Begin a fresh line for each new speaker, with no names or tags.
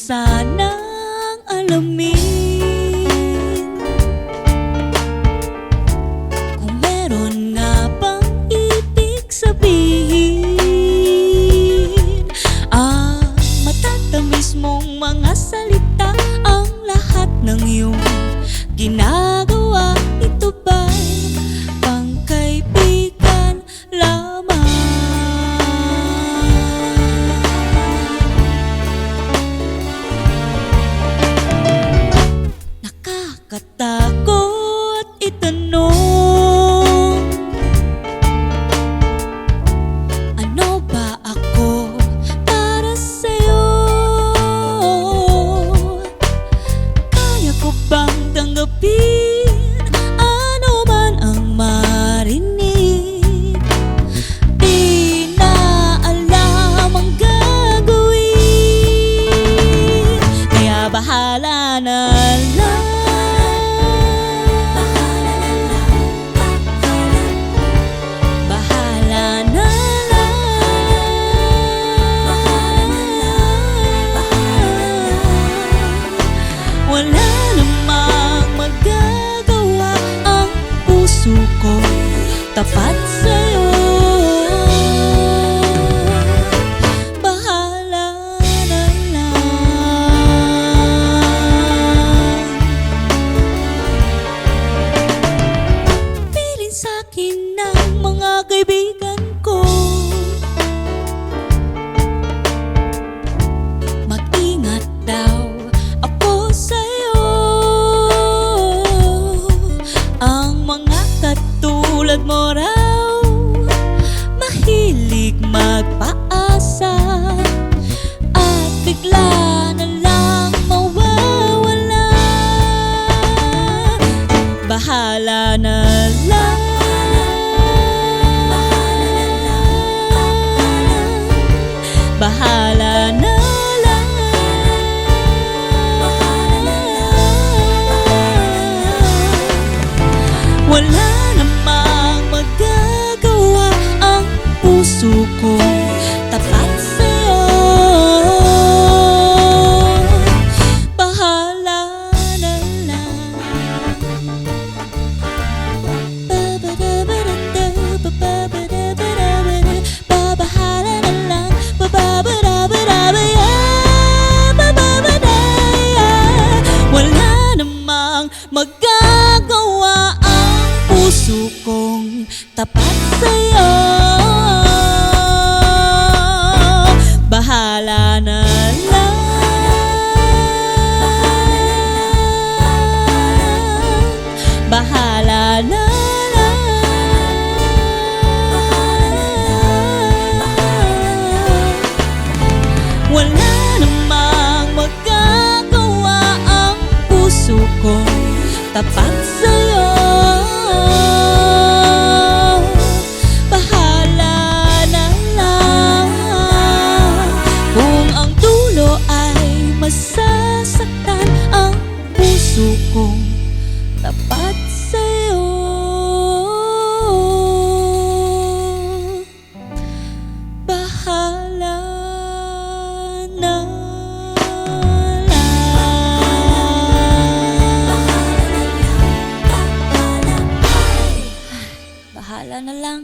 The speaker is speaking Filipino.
sanang alamin kung meron nga bang ibig sabihin ang matatamis mong mga salita, ang lahat ng iyong ginagawa. Ito ba'y pangkaibigan lamang? Nakakatakot itanong, ano ba ako para sa'yo? Kaya ko bang tanggapin ano man ang marinig? Di na alam ang gagawin, kaya bahala na lang. Wala namang magagawa, ang puso ko tapat sa'yo. Bahala na lang. Piling sa'kin ng mga kaibigan ko, mag-ingat daw ako sa'yo. Ang mga katulad mo raw mahilig magpaasa at bigla na lang mawawala. Bahala na lang. Bahala na lang. Wala namang magagawa, ang puso ko tapat sa'yo. Bahala na lang. Babahala na lang. Wala namang magagawa, ang puso kong tapat sa'yo. Bahala na lang. Bahala na lang. Wala namang magagawa, ang puso kong tapat sa'yo. Bahala na lang. Kung ang dulo ay masasaktan, ang puso kong tapat sa'yo. Bahala na lang. Bahala na lang.